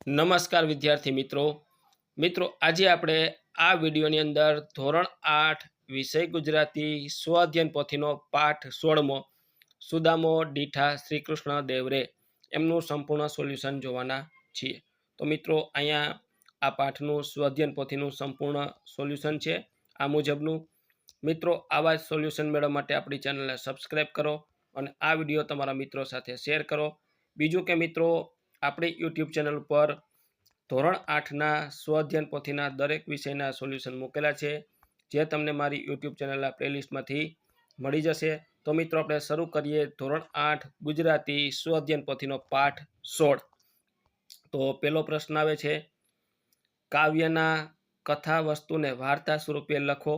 નમસ્કાર વિદ્યાર્થી મિત્રો આજે આપણે આ વિડીયોની અંદર ધોરણ 8 વિષય ગુજરાતી સ્વ અધ્યયન પોથીનો પાઠ 16મો સુદામો દીઠા શ્રીકૃષ્ણ દેવરે એમનું સંપૂર્ણ સોલ્યુશન જોવાના છીએ। તો મિત્રો અહીંયા આ પાઠનું સ્વ અધ્યયન પોથીનું સંપૂર્ણ સોલ્યુશન છે આ મુજબનું। મિત્રો આવા જ સોલ્યુશન મેળવવા માટે આપણી ચેનલને સબસ્ક્રાઈબ કરો અને આ વિડીયો તમારા મિત્રો સાથે શેર કરો। બીજું કે મિત્રો આપણી યુટ્યુબ ચેનલ પર ધોરણ 8ના સ્વ અધ્યયન પોથીના દરેક વિષયના સોલ્યુશન મૂકેલા છે, જે તમને મારી યુટ્યુબ ચેનલના પ્લેલિસ્ટમાંથી મળી જશે। તો મિત્રો આપણે શરૂ કરીએ ધોરણ 8 ગુજરાતી સ્વ અધ્યયન પોથીનો પાઠ 16। તો પહેલો પ્રશ્ન આવે છે, કાવ્યના કથા વસ્તુને વાર્તા સ્વરૂપે લખો।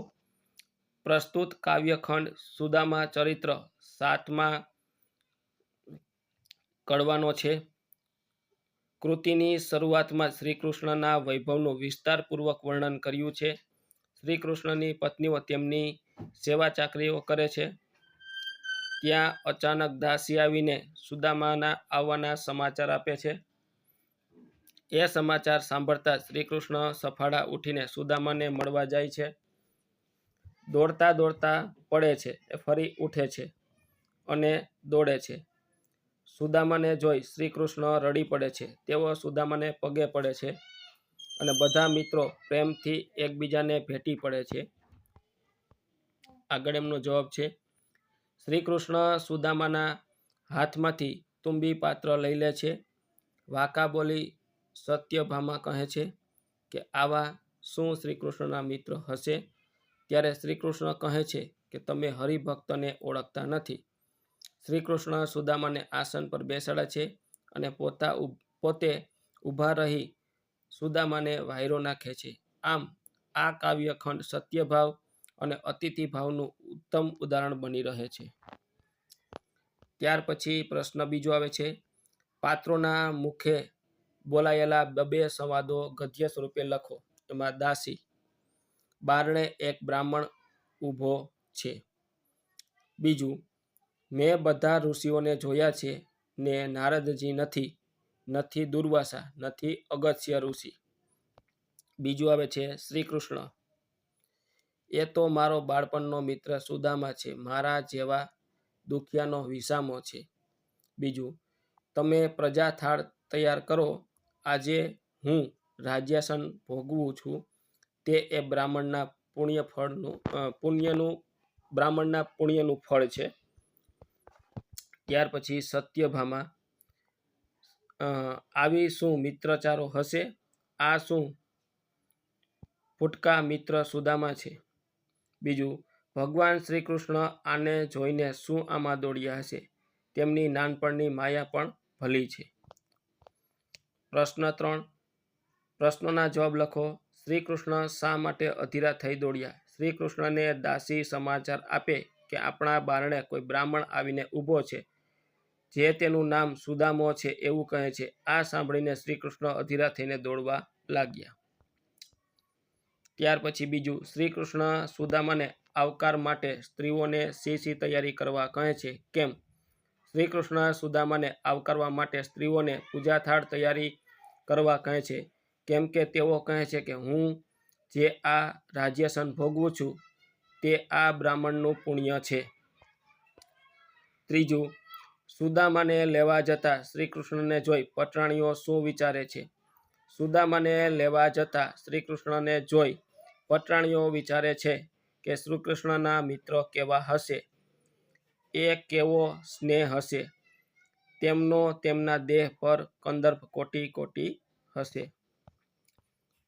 પ્રસ્તુત કાવ્યખંડ સુદામા ચરિત્ર 7મા કડવાનો છે। કૃતિની શરૂઆતમાં શ્રીકૃષ્ણના વૈભવનું વિસ્તારપૂર્વક વર્ણન કર્યું છે। શ્રીકૃષ્ણની પત્નીઓ તેમની સેવા ચાકરીઓ કરે છે। ત્યાં અચાનક દાસી આવીને સુદામાના આવવાના સમાચાર આપે છે। એ સમાચાર સાંભળતા શ્રીકૃષ્ણ સફાળા ઉઠીને સુદામાને મળવા જાય છે। દોડતા દોડતા પડે છે, એ ફરી ઉઠે છે અને દોડે છે। સુદામાને જોઈ શ્રીકૃષ્ણ રડી પડે છે। તેઓ સુદામાને પગે પડે છે અને બધા મિત્રો પ્રેમથી એકબીજાને ભેટી પડે છે। આગળ એમનો જવાબ છે, શ્રીકૃષ્ણ સુદામાના હાથમાંથી તુંબી પાત્ર લઈ લે છે। વાકા બોલી સત્યભામા કહે છે કે આવા શું શ્રીકૃષ્ણના મિત્ર હશે? ત્યારે શ્રીકૃષ્ણ કહે છે કે તમે હરિભક્તને ઓળખતા નથી। શ્રીકૃષ્ણ સુદામાને આસન પર બેસાડે છે અને પોતે ઊભા રહી સુદામાને વાયરો નાખે છે। આમ આ કાવ્યખંડ સત્યભાવ અને અતિથિભાવનું ઉત્તમ ઉદાહરણ બની રહે છે। ત્યાર પછી પ્રશ્ન બીજો આવે છે, પાત્રોના મુખે બોલાયેલા બે સંવાદો ગદ્ય સ્વરૂપે લખો। એમાં દાસી, બારણે એક બ્રાહ્મણ ઊભો છે। બીજું, મેં બધા ઋષિઓને જોયા છે ને નારદજી નથી, નથી દુર્વાસા, નથી અગસ્ત્ય ઋષિ। બીજું આવે છે શ્રીકૃષ્ણ, એ તો મારો બાળપણનો મિત્ર સુદામા છે, મારા જેવા દુખિયાનો વિસામો છે। બીજું, તમે પ્રજા થાળ તૈયાર કરો, આજે હું રાજ્યાસન ભોગવું છું, તે એ બ્રાહ્મણના પુણ્યનું ફળ છે। ત્યાર પછી સત્યભામા, આવી શું મિત્રચારો હશે? આ શું ફૂટકા મિત્ર સુદામા છે? બીજું, ભગવાન શ્રીકૃષ્ણ આને જોઈને શું આમાં દોડ્યા હશે? તેમની નાનપણની માયા પણ ભલી છે। પ્રશ્ન 3, પ્રશ્નોના જવાબ લખો। શ્રીકૃષ્ણ શા માટે અધીરા થઈ દોડ્યા? શ્રીકૃષ્ણને દાસી સમાચાર આપે કે આપણા બારણે કોઈ બ્રાહ્મણ આવીને ઊભો છે, જે તેનું નામ સુદામો છે એવું કહે છે। આ સાંભળીને શ્રીકૃષ્ણ અધીરા થઈને દોડવા લાગ્યા। ત્યાર પછી બીજું, શ્રીકૃષ્ણ સુદામાને આવકાર માટે સ્ત્રીઓને શી તૈયારી કરવા કહે છે, કેમ? શ્રીકૃષ્ણ સુદામાને આવકારવા માટે સ્ત્રીઓને પૂજાથાળ તૈયારી કરવા કહે છે, કેમ કે તેઓ કહે છે કે હું જે આ રાજ્યાસન ભોગવું છું તે આ બ્રાહ્મણનું પુણ્ય છે। ત્રીજું, સુદામાને લેવા જતા શ્રીકૃષ્ણને જોઈ પટરાણીઓ શું વિચારે છે? સુદામાને લેવા જતા શ્રીકૃષ્ણને જોઈ પટરાણીઓ વિચારે છે કે શ્રીકૃષ્ણના મિત્રો કેવા હશે, એ કેવો સ્નેહ હશે, તેમનો તેમના દેહ પર કંદર્પ કોટી કોટી હશે।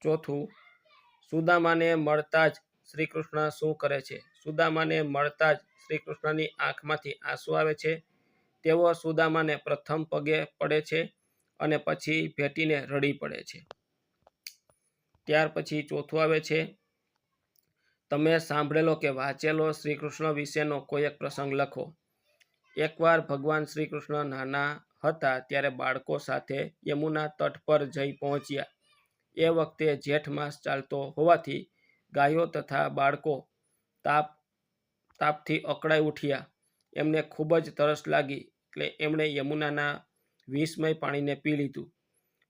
ચોથું, સુદામાને મળતા જ શ્રીકૃષ્ણ શું કરે છે? સુદામાને મળતા જ શ્રીકૃષ્ણની આંખમાંથી આંસુ આવે છે। તેઓ સુદામાને પ્રથમ પગે પડે છે અને પછી ભેટીને રડી પડે છે। ત્યાર પછી ચોથું આવે છે, તમે સાંભળેલો કે વાંચેલો શ્રીકૃષ્ણ વિશેનો કોઈ એક પ્રસંગ લખો। એકવાર ભગવાન શ્રીકૃષ્ણ નાના હતા ત્યારે બાળકો સાથે યમુના તટ પર જઈ પહોંચ્યા। એ વખતે જેઠ માસ ચાલતો હોવાથી ગાયો તથા બાળકો તાપથી અકળાઈ ઉઠ્યા। એમને ખૂબ જ તરસ લાગી એટલે એમણે યમુનાના વિષમય પાણીને પી લીધું।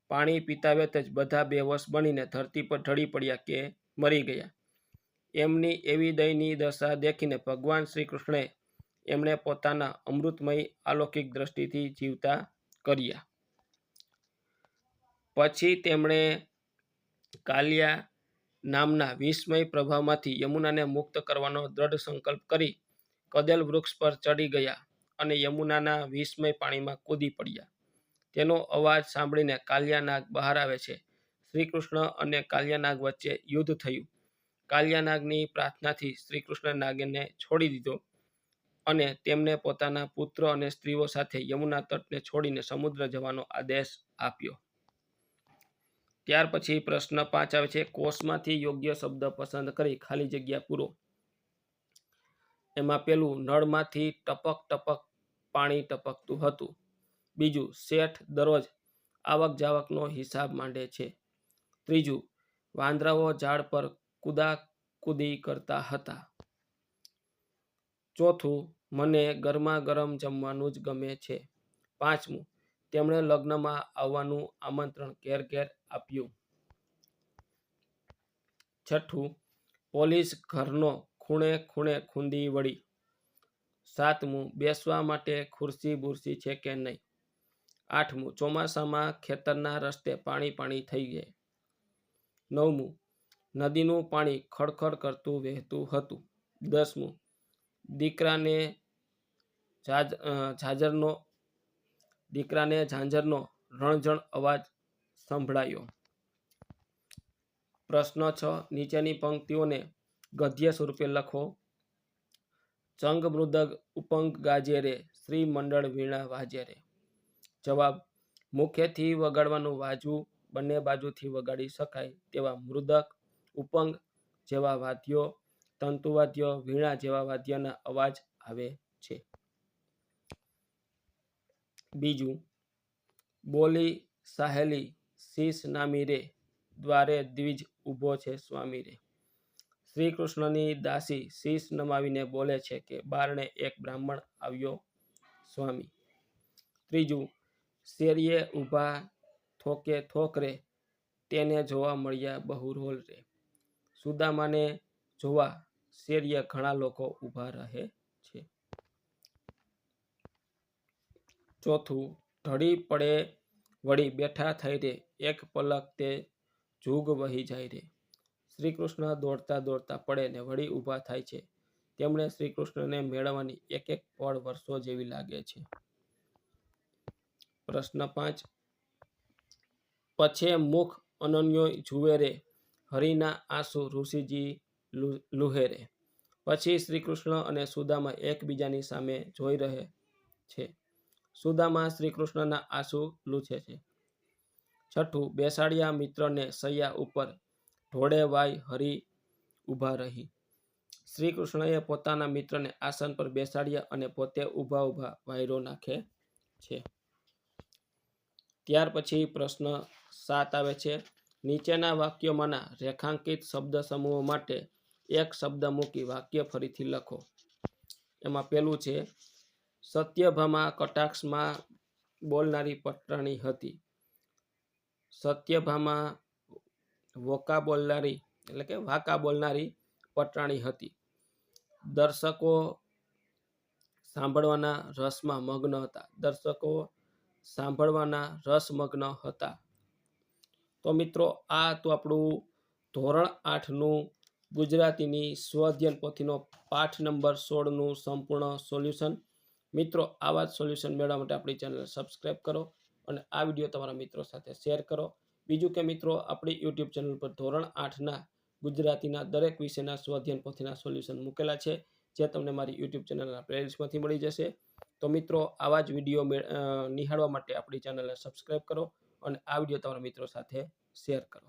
પાણી પીતા વેત જ બધા બેહોશ બનીને ધરતી પર ઢળી પડ્યા કે મરી ગયા. એમની એવી દયનીય દશા દેખીને ભગવાન શ્રી કૃષ્ણે એમણે પોતાના અમૃતમય અલૌકિક દ્રષ્ટિથી જીવતા કર્યા. પછી તેમણે કાલિયા નામના વિસ્મય પ્રભાવમાંથી યમુનાને મુક્ત કરવાનો દ્રઢ સંકલ્પ કરી કદેલ વૃક્ષ પર ચડી ગયા અને યમુનાના વિસ્મય પાણીમાં કૂદી પડ્યા. તેનો અવાજ સાંભળીને કાલિયાનાગ બહાર આવે છે. શ્રી કૃષ્ણ અને કાલિયાનાગ વચ્ચે યુદ્ધ થયું. કાલિયાનાગની પ્રાર્થનાથી શ્રી કૃષ્ણ નાગને છોડી દીધો અને તેમને પોતાના પુત્રો અને સ્ત્રીઓ સાથે યમુના તટને છોડીને સમુદ્ર જવાનો આદેશ આપ્યો. ત્યાર પછી પ્રશ્ન 5 આવે છે. કોષમાંથી યોગ્ય શબ્દ પસંદ કરી ખાલી જગ્યા પૂરો. એમાં પેલું, નળમાંથી ટપક ટપક પાણી ટપકતું હતું. બીજું, શેઠ દરરોજ આવક જાવકનો હિસાબ માંડે છે. ત્રીજું, વાંદરાઓ ઝાડ પર કૂદાકૂદી કરતા હતા. ચોથું, મને ગરમા ગરમ જમવાનું જ ગમે છે. પાંચમું, તેમણે લગ્નમાં આવવાનું આમંત્રણ ઘેર ઘેર આપ્યું. છઠ્ઠું, પોલીસ ઘરનો ખૂણે ખૂણે ખૂંદી વળી. સાતમું, બેસવા માટે ખુરશી બુરશી છે કે નહીં. આઠમું, ચોમાસામાં ખેતરના રસ્તે પાણી પાણી થઈ જાય. નવમું, નદીનું પાણી ખડખડ કરતું વહેતું હતું. 10મું, દીકરાને ઝાંઝરનો રણઝણ અવાજ સંભળાયો. પ્રશ્ન 6, નીચેની પંક્તિઓને ગદ્ય સ્વરૂપે લખો. ચંગ મૃદંગ ઉપંગ ગાજે રે, શ્રી મંડળ વીણા વાજે રે. જવાબ, મુખેથી વગાડવાનું વાજવું બંને બાજુથી વગાડી શકાય તેવા મૃદક, ઉપંગ જેવા વાદ્યો, તંતુવાદ્યો, વીણા જેવા વાદ્યના અવાજ આવે છે. બીજું, બોલી સાહેલી શીશ નામી રે, દ્વારે દ્વિજ ઊભો છે સ્વામી રે. શ્રી કૃષ્ણની દાસી શીશ નમાવીને બોલે છે કે બારણે એક બ્રાહ્મણ આવ્યો સ્વામી. ત્રીજું, શેરીએ ઊભા થોકે થોક રે, તેને જોવા મળ્યા બહુ રોલ રે. સુદામાને જોવા શેરીએ ઘણા લોકો ઊભા રહે છે. ચોથું, ઢળી પડે વળી બેઠા થઈ રે, એક પલક તે જુગ વહી જાય રે. શ્રી કૃષ્ણ દોડતા દોડતા પડે ને વળી ઊભા થાય છે. તેમણે શ્રી કૃષ્ણને મેળવવાની એક એક પળ વર્ષો જેવી લાગે છે. પ્રશ્ન 5, પછે મુખ અનન્યો જુએ રે, હરિના આંસુ ઋષિજી લુહે રે. પછી શ્રી કૃષ્ણ અને સુદામા એકબીજાની સામે જોઈ રહે છે. સુદામા શ્રી કૃષ્ણના આંસુ લૂછે છે. છઠ્ઠું, બેસાડ્યા મિત્રને સૈયા ઉપર, ઢોળે વાય હરી ઊભા રહી. શ્રી કૃષ્ણએ પોતાના મિત્રને આસન પર બેસાડ્યા અને પોતે ઊભા ઊભા વાયરો નાખે છે. ત્યાર પછી પ્રશ્ન 7 આવે છે. નીચેના વાક્યોમાંના રેખાંકિત શબ્દ સમૂહો માટે એક શબ્દ મૂકી વાક્ય ફરીથી લખો. એમાં પેલું છે, સત્યભામા કટાક્ષમાં બોલનારી પટરાણી હતી. સત્યભામા વાંકા બોલનારી પટરાણી હતી. દર્શકો સાંભળવાના રસમાં મગ્ન હતા. દર્શકો સાંભળવાના રસમગ્ન હતા. તો મિત્રો, આ તો આપણું ધોરણ 8નું ગુજરાતીની સ્વઅધ્યયન પોથીનો પાઠ નંબર 16નું સંપૂર્ણ સોલ્યુશન. મિત્રો, આવા જ સોલ્યુશન મેળવવા માટે આપણી ચેનલ સબસ્ક્રાઈબ કરો અને આ વિડીયો તમારા મિત્રો સાથે શેર કરો. બીજું કે મિત્રો, આપણી યુટ્યુબ ચેનલ પર ધોરણ 8ના ગુજરાતીના દરેક વિષયના સ્વઅધ્યયન પોથીના સોલ્યુશન મૂકેલા છે, જે તમને મારી યુટ્યુબ ચેનલના પ્લેલિસ્ટમાંથી મળી જશે. તો મિત્રો, આવા જ વિડીયો નિહાળવા માટે આપણી ચેનલને સબસ્ક્રાઈબ કરો અને આ વિડીયો તમારા મિત્રો સાથે શેર કરો.